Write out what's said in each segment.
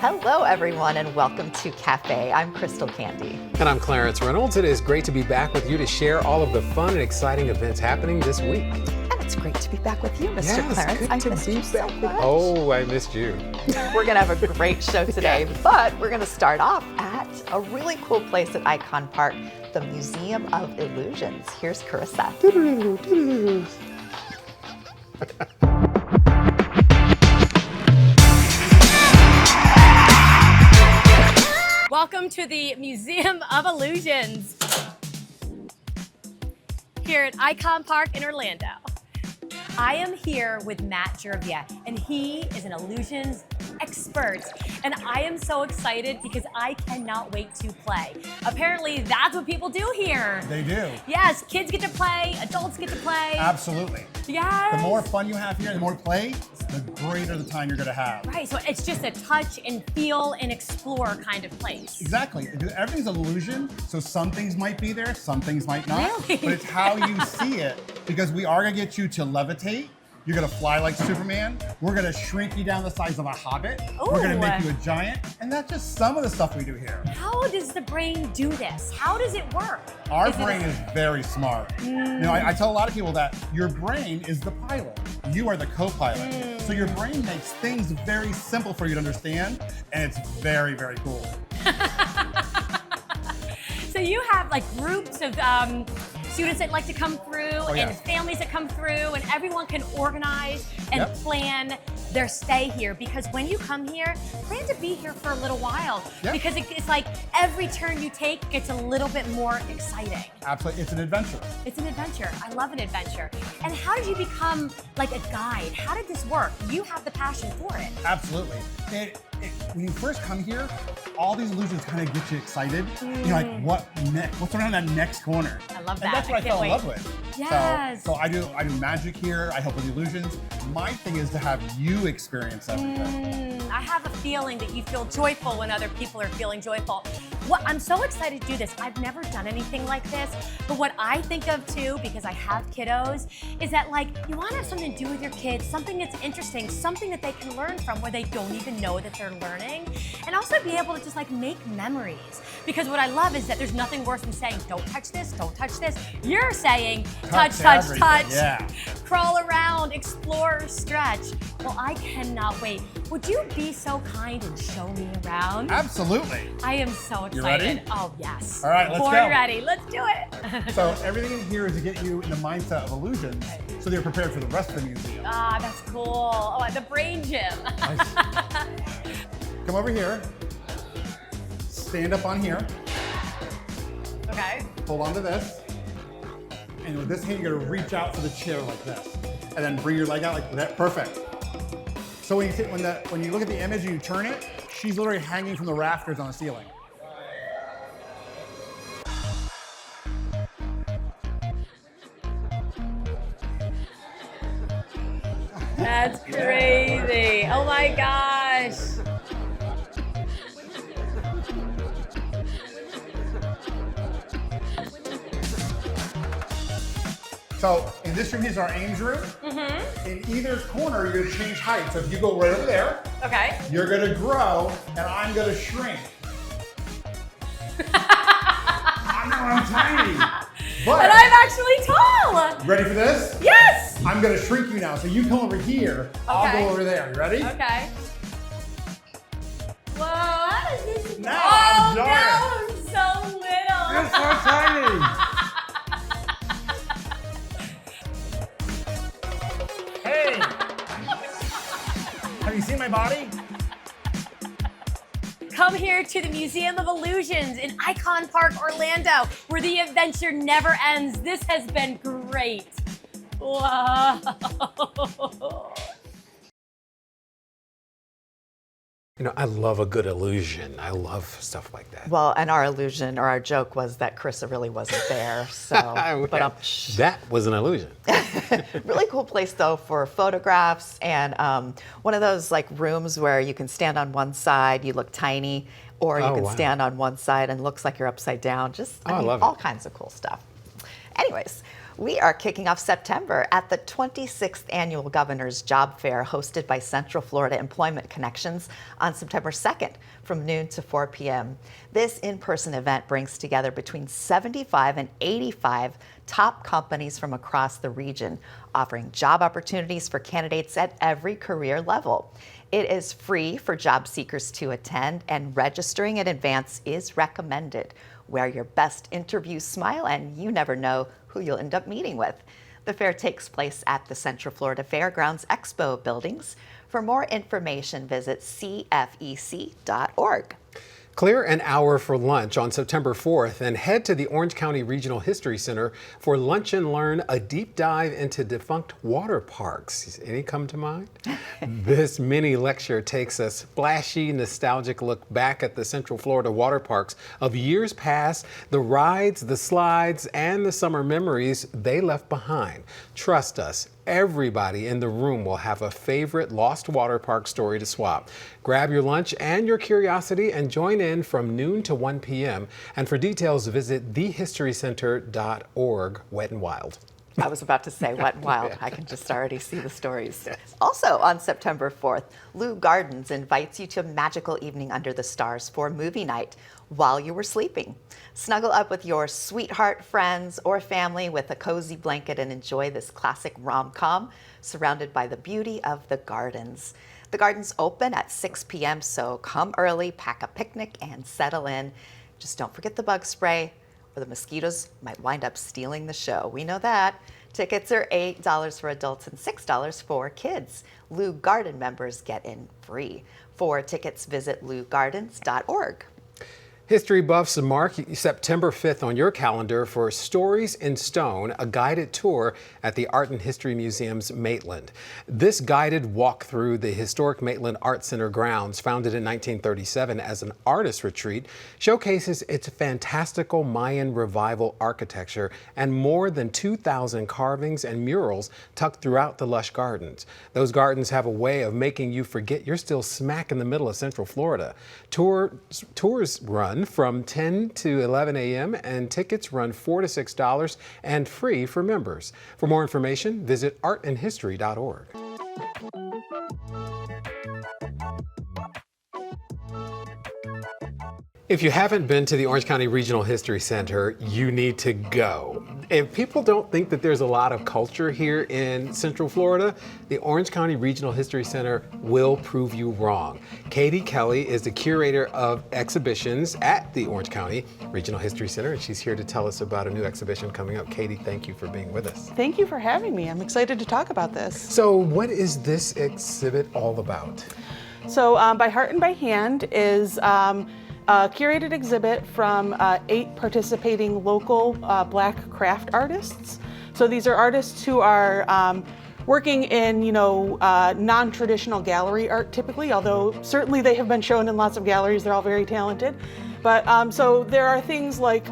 Hello, everyone, and welcome to Cafe. I'm Crystal Candy. And I'm Clarence Reynolds. It is great to be back with you to share all of the fun and exciting events happening this week. And it's great to be back with you, Mr. Yes, Clarence. good I to missed be you so back. much. Oh, I missed you. We're going to have a great show today, but we're going to start off at a really cool place at Icon Park, the Museum of Illusions. Here's Carissa. Welcome to the Museum of Illusions here at Icon Park in Orlando. I am here with Matt Jervia, and he is an illusions expert. And I am so excited because I cannot wait to play. Apparently, that's what people do here. They do. Yes, kids get to play, adults get to play. Absolutely. Yes. The more fun you have here, the more play, the greater the time you're going to have. Right, so it's just a touch and feel and explore kind of place. Exactly. Everything's an illusion, so some things might be there, some things might not. Really? But it's how you see it, because we are going to get you to levitate. You're gonna fly like Superman. We're gonna shrink you down the size of a hobbit. We're gonna make you a giant. And that's just some of the stuff we do here. How does the brain do this? How does it work? Our brain is very smart. You know, I tell a lot of people that your brain is the pilot. You are the co-pilot. So your brain makes things very simple for you to understand, and it's very, very cool. So you have like groups of students that like to come through and families that come through, and everyone can organize and plan their stay here, because when you come here, plan to be here for a little while, because it's like every turn you take gets a little bit more exciting. Absolutely, it's an adventure. It's an adventure. I love an adventure. And how did you become like a guide? How did this work? You have the passion for it. Absolutely. When you first come here, all these illusions kind of get you excited. You know, like what's around that next corner? I love that. And that's what I fell in love with. Yes. So I do magic here. I help with illusions. My thing is to have you experience everything. I have a feeling that you feel joyful when other people are feeling joyful. I'm so excited to do this. I've never done anything like this, but what I think of too, because I have kiddos, is that like you want to have something to do with your kids, something that's interesting, something that they can learn from where they don't even know that they're learning, and also be able to just like make memories. Because what I love is that there's nothing worse than saying, don't touch this, don't touch this. You're saying, touch, crawl around, explore, stretch. Well, I cannot wait. Would you be so kind and show me around? Absolutely. I am so excited. You ready? Oh, yes. All right, let's go. Born ready. Let's do it. So everything in here is to get you in the mindset of illusions, so they're prepared for the rest of the museum. Ah, that's cool. Oh, at the brain gym. Come over here. Stand up on here. Okay. Hold on to this. And with this hand, you're gonna reach out for the chair like this. And then bring your leg out like that. Perfect. So when you look at the image and you turn it, she's literally hanging from the rafters on the ceiling. That's crazy. Oh my gosh. So in this room, here's our Ames room. In either corner, you're gonna change height. So if you go right over there, Okay. you're gonna grow and I'm gonna shrink. I'm tiny. But I'm actually tall. Ready for this? Yes. I'm gonna shrink you now. So you come over here, I'll go over there. You ready? Okay. Whoa, how does this? Now oh, I'm now giant. I'm so little. You're so tiny. Hey. Have you seen my body? Come here to the Museum of Illusions in Icon Park, Orlando, where the adventure never ends. This has been great. Wow. You know, I love a good illusion. I love stuff like that. Well, and our illusion or our joke was that Carissa really wasn't there. So, that was an illusion. Really cool place though for photographs and one of those like rooms where you can stand on one side, you look tiny, or you can stand on one side and looks like you're upside down. Just I mean, love all it. kinds of cool stuff. Anyways, we are kicking off September at the 26th Annual Governor's Job Fair hosted by Central Florida Employment Connections on September 2nd from noon to 4 p.m. This in-person event brings together between 75 and 85 top companies from across the region, offering job opportunities for candidates at every career level. It is free for job seekers to attend, and registering in advance is recommended. Wear your best interview smile, and you never know who you'll end up meeting with. The fair takes place at the Central Florida Fairgrounds Expo buildings. For more information, visit cfec.org. Clear an hour for lunch on September 4th and head to the Orange County Regional History Center for Lunch and Learn, a deep dive into defunct water parks. Any come to mind? This mini lecture takes a splashy, nostalgic look back at the Central Florida water parks of years past, the rides, the slides, and the summer memories they left behind. Trust us, everybody in the room will have a favorite lost water park story to swap. Grab your lunch and your curiosity and join in from noon to 1 p.m. And for details, visit thehistorycenter.org. Wet and Wild. I was about to say Wet and Wild. I can just already see the stories. Yes. Also on September 4th, Lou Gardens invites you to a magical evening under the stars for movie night while you were sleeping. Snuggle up with your sweetheart, friends, or family with a cozy blanket and enjoy this classic rom-com surrounded by the beauty of the gardens. The gardens open at 6 p.m., so come early, pack a picnic, and settle in. Just don't forget the bug spray, or the mosquitoes might wind up stealing the show. We know that. Tickets are $8 for adults and $6 for kids. Lou Garden members get in free. For tickets, visit lougardens.org. History buffs mark September 5th on your calendar for Stories in Stone, a guided tour at the Art and History Museum's Maitland. This guided walk through the historic Maitland Art Center grounds, founded in 1937 as an artist retreat, showcases its fantastical Mayan revival architecture and more than 2,000 carvings and murals tucked throughout the lush gardens. Those gardens have a way of making you forget you're still smack in the middle of Central Florida. Tours run from 10 to 11 a.m. and tickets run $4 to $6 and free for members. For more information, visit artandhistory.org. If you haven't been to the Orange County Regional History Center, you need to go. If people don't think that there's a lot of culture here in Central Florida, the Orange County Regional History Center will prove you wrong. Katie Kelly is the curator of exhibitions at the Orange County Regional History Center, and she's here to tell us about a new exhibition coming up. Katie, thank you for being with us. Thank you for having me. I'm excited to talk about this. So what is this exhibit all about? So By Heart and by Hand is a curated exhibit from 8 participating local Black craft artists. So these are artists who are working in, non-traditional gallery art typically, although certainly they have been shown in lots of galleries. They're all very talented. But so there are things like,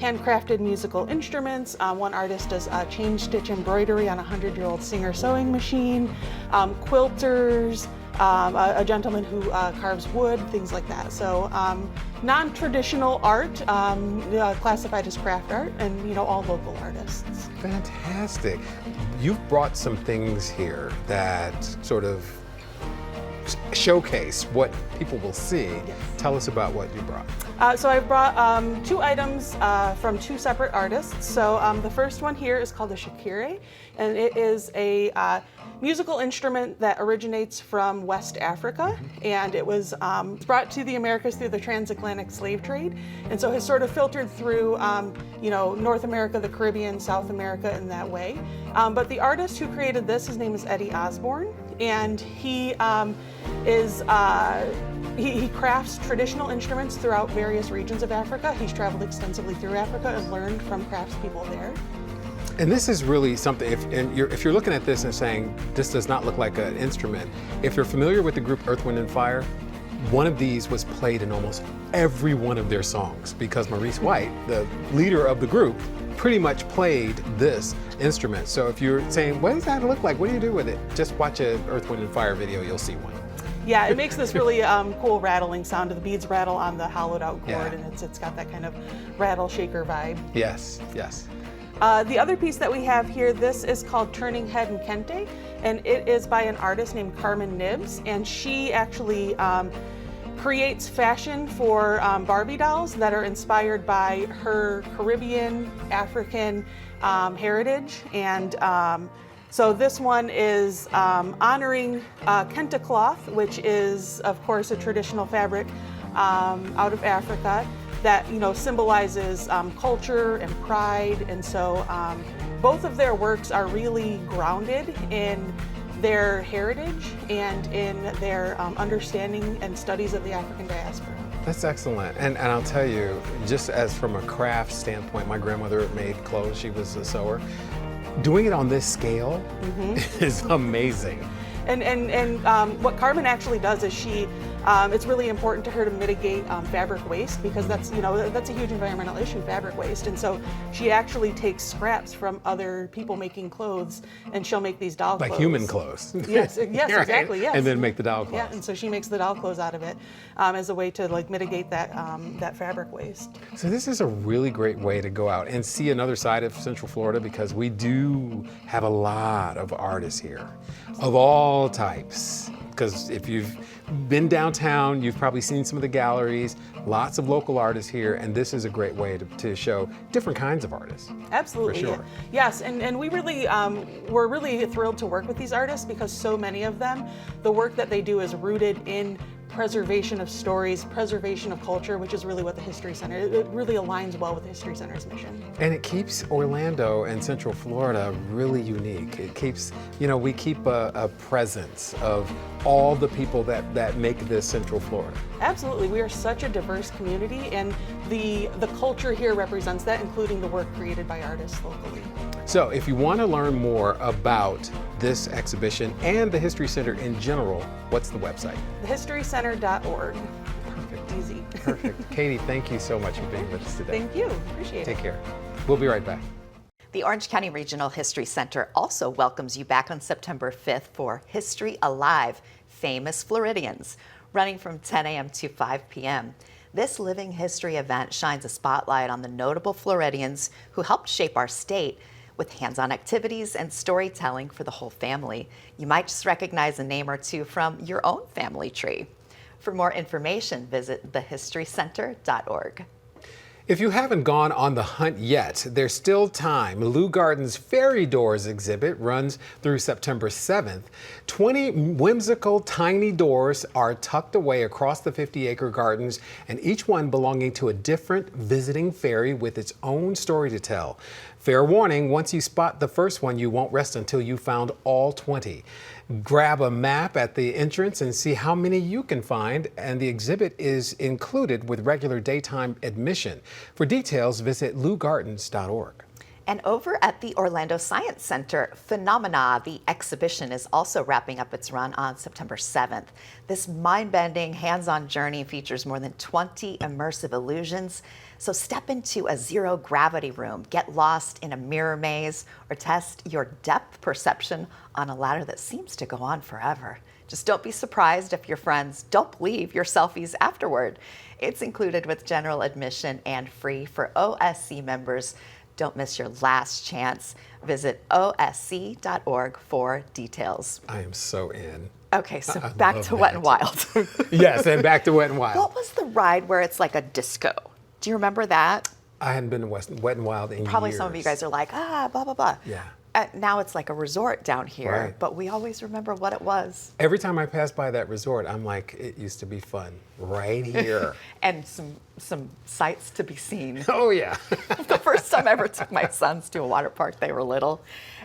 handcrafted musical instruments. One artist does chain stitch embroidery on a 100-year-old Singer sewing machine, quilters, a gentleman who carves wood, things like that. So non-traditional art, classified as craft art, and all local artists. Fantastic. You've brought some things here that sort of showcase what people will see. Yes. Tell us about what you brought. So I've brought 2 items from 2 separate artists. So the first one here is called a shakire, and it is a musical instrument that originates from West Africa, and it was brought to the Americas through the transatlantic slave trade, and so has sort of filtered through North America, the Caribbean, South America in that way. But the artist who created this, his name is Eddie Osborne, and he he crafts traditional instruments throughout various regions of Africa. He's traveled extensively through Africa and learned from craftspeople there. And this is really something, if you're looking at this and saying, this does not look like an instrument, if you're familiar with the group Earth, Wind & Fire, one of these was played in almost every one of their songs because Maurice White, the leader of the group, pretty much played this instrument. So if you're saying, what does that look like? What do you do with it? Just watch an Earth, Wind & Fire video, you'll see one. Yeah, it makes this really cool rattling sound. The beads rattle on the hollowed out cord, Yeah. and it's got that kind of rattle shaker vibe. Yes, yes. The other piece that we have here, this is called Turning Head and Kente, and it is by an artist named Carmen Nibs, and she actually creates fashion for Barbie dolls that are inspired by her Caribbean, African heritage. And so this one is honoring kente cloth, which is, of course, a traditional fabric out of Africa that symbolizes culture and pride. And so both of their works are really grounded in their heritage and in their understanding and studies of the African diaspora. That's excellent. And I'll tell you, just as from a craft standpoint, my grandmother made clothes, she was a sewer. Doing it on this scale is amazing. And what Carmen actually does is it's really important to her to mitigate fabric waste, because that's a huge environmental issue, fabric waste. And so she actually takes scraps from other people making clothes, and she'll make these doll clothes. Like human clothes. Yes, Right? exactly, yes. And then make the doll clothes. Yeah, and so she makes the doll clothes out of it as a way to mitigate that fabric waste. So this is a really great way to go out and see another side of Central Florida, because we do have a lot of artists here of all types. Because if you've been downtown, you've probably seen some of the galleries, lots of local artists here, and this is a great way to show different kinds of artists. Absolutely. For sure. Yes, and we really, we're really thrilled to work with these artists, because so many of them, the work that they do is rooted in preservation of stories, preservation of culture, which is really what the History Center, it really aligns well with the History Center's mission. And it keeps Orlando and Central Florida really unique. It keeps, we keep a presence of all the people that make this Central Florida. Absolutely, we are such a diverse community, and the culture here represents that, including the work created by artists locally. So if you want to learn more about this exhibition and the History Center in general, what's the website? thehistorycenter.org. Perfect. Easy. Perfect. Katie, thank you so much for being with us today. Thank you. Appreciate it. Take care. We'll be right back. The Orange County Regional History Center also welcomes you back on September 5th for History Alive, Famous Floridians, running from 10 a.m. to 5 p.m. This living history event shines a spotlight on the notable Floridians who helped shape our state, with hands-on activities and storytelling for the whole family. You might just recognize a name or two from your own family tree. For more information, visit thehistorycenter.org. If you haven't gone on the hunt yet, there's still time. Lou Garden's Fairy Doors exhibit runs through September 7th. 20 whimsical tiny doors are tucked away across the 50-acre gardens, and each one belonging to a different visiting fairy with its own story to tell. Fair warning, once you spot the first one, you won't rest until you found all 20. Grab a map at the entrance and see how many you can find, and the exhibit is included with regular daytime admission. For details, visit lougardens.org. And over at the Orlando Science Center, Phenomena, the exhibition, is also wrapping up its run on September 7th. This mind-bending, hands-on journey features more than 20 immersive illusions. So step into a zero-gravity room, get lost in a mirror maze, or test your depth perception on a ladder that seems to go on forever. Just don't be surprised if your friends don't leave your selfies afterward. It's included with general admission and free for OSC members. Don't miss your last chance. Visit osc.org for details. I am so in. Okay, so back to Wet and Wild. Yes, and back to Wet and Wild. What was the ride where it's like a disco? Do you remember that? I hadn't been to Wet and Wild in Probably years. some of you guys are like, blah, blah, blah. Yeah. Now it's like a resort down here, Right. but we always remember what it was. Every time I pass by that resort, I'm like, it used to be fun right here. And some sights to be seen. Oh, yeah. The first time I ever took my sons to a water park, they were little,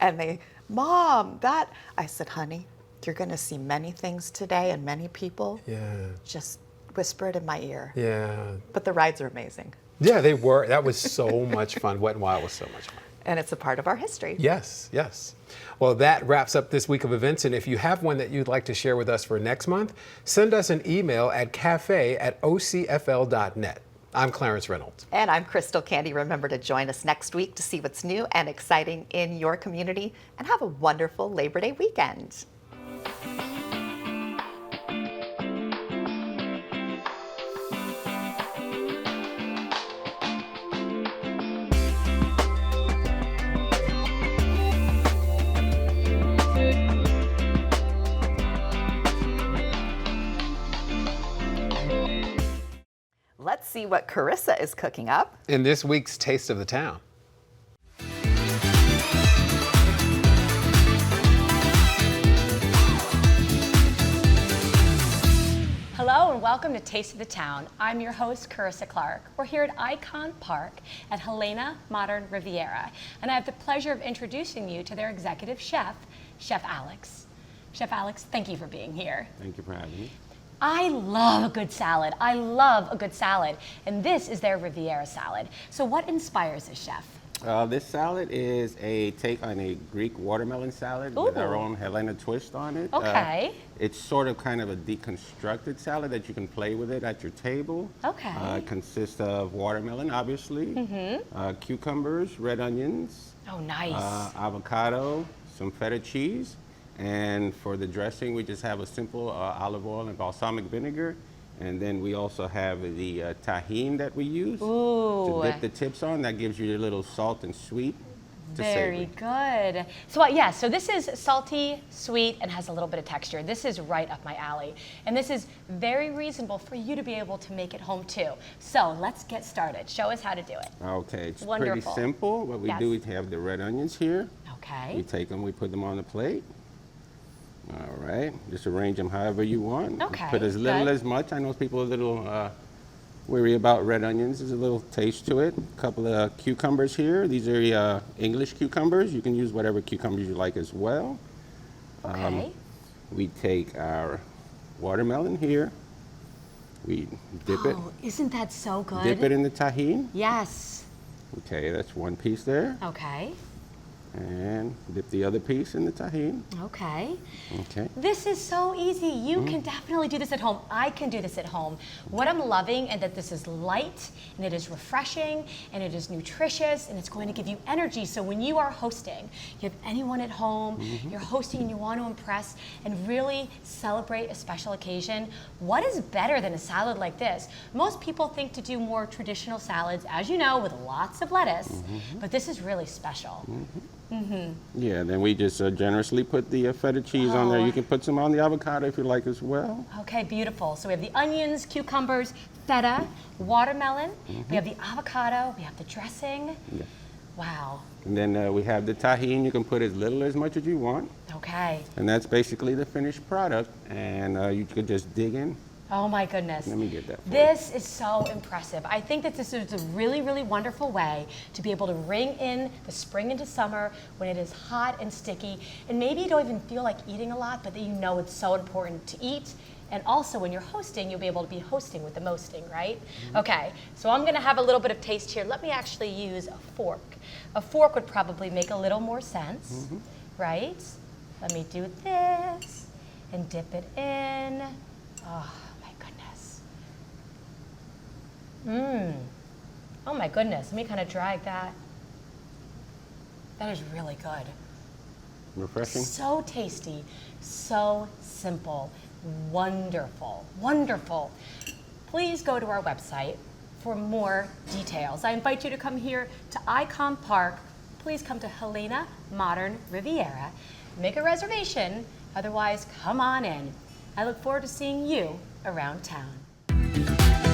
and Mom, that, I said, honey, you're gonna see many things today and many people. Yeah. Just whisper it in my ear. Yeah. But the rides are amazing. Yeah, they were. That was so much fun. Wet and Wild was so much fun. And it's a part of our history. Yes, yes. Well, that wraps up this week of events. And if you have one that you'd like to share with us for next month, send us an email at cafe@ocfl.net. I'm Clarence Reynolds. And I'm Crystal Candy. Remember to join us next week to see what's new and exciting in your community. And have a wonderful Labor Day weekend. see what Carissa is cooking up. In this week's Taste of the Town. Hello and welcome to Taste of the Town. I'm your host, Carissa Clark. We're here at Icon Park at Helena Modern Riviera, and I have the pleasure of introducing you to their executive chef, Chef Alex. Chef Alex, thank you for being here. Thank you for having me. I love a good salad. I love a good salad, and this is their Riviera salad. So what inspires this, chef? This salad is a take on a Greek watermelon salad with our Ooh. own Helena twist on it. Okay. It's sort of kind of a deconstructed salad that you can play with it at your table. Okay. It consists of watermelon, obviously, cucumbers, red onions, Oh, nice. avocado, some feta cheese, and for the dressing, we just have a simple olive oil and balsamic vinegar. And then we also have the tahine that we use Ooh. to dip the tips on. That gives you a little salt and sweet to Very savory. good. So yeah, so this is salty, sweet, and has a little bit of texture. This is right up my alley. And this is very reasonable for you to be able to make at home too. So let's get started. Show us how to do it. Okay, it's Wonderful. pretty simple. What we Yes. do, we have the red onions here. We Okay. take them, we put them on the plate. All right, just arrange them however you want. Okay, Put as little good. as much. I know people are a little weary about red onions. There's a little taste to it. A couple of cucumbers here. These are English cucumbers. You can use whatever cucumbers you like as well. Okay. We take our watermelon here. We dip it. Oh, isn't that so good? Dip it in the tahine. Yes. Okay, that's one piece there. Okay. And dip the other piece in the tahine. Okay. Okay. This is so easy. You can definitely do this at home. I can do this at home. What I'm loving is that this is light and it is refreshing and it is nutritious and it's going to give you energy. So when you are hosting, you have anyone at home, you're hosting and you want to impress and really celebrate a special occasion, what is better than a salad like this? Most people think to do more traditional salads, as you know, with lots of lettuce, but this is really special. Yeah, then we just generously put the feta cheese on there. Oh. You can put some on the avocado if you like as well. Okay, beautiful. So we have the onions, cucumbers, feta, watermelon. We have the avocado. We have the dressing. Yeah. Wow. And then we have the tahine. You can put as little as much as you want. Okay. And that's basically the finished product. And you could just dig in. Oh my goodness. Let me get that for you. This is so impressive. I think that this is a really, really wonderful way to be able to ring in the spring into summer when it is hot and sticky. And maybe you don't even feel like eating a lot, but that you know it's so important to eat. And also when you're hosting, you'll be able to be hosting with the mosting, right? Okay, so I'm gonna have a little bit of taste here. Let me actually use a fork. A fork would probably make a little more sense, right? Let me do this and dip it in. Oh my goodness. Oh my goodness, let me kind of drag that. That is really good. Refreshing. So tasty, so simple, wonderful, wonderful. Please go to our website for more details. I invite you to come here to Icon Park. Please come to Helena Modern Riviera. Make a reservation, otherwise come on in. I look forward to seeing you around town.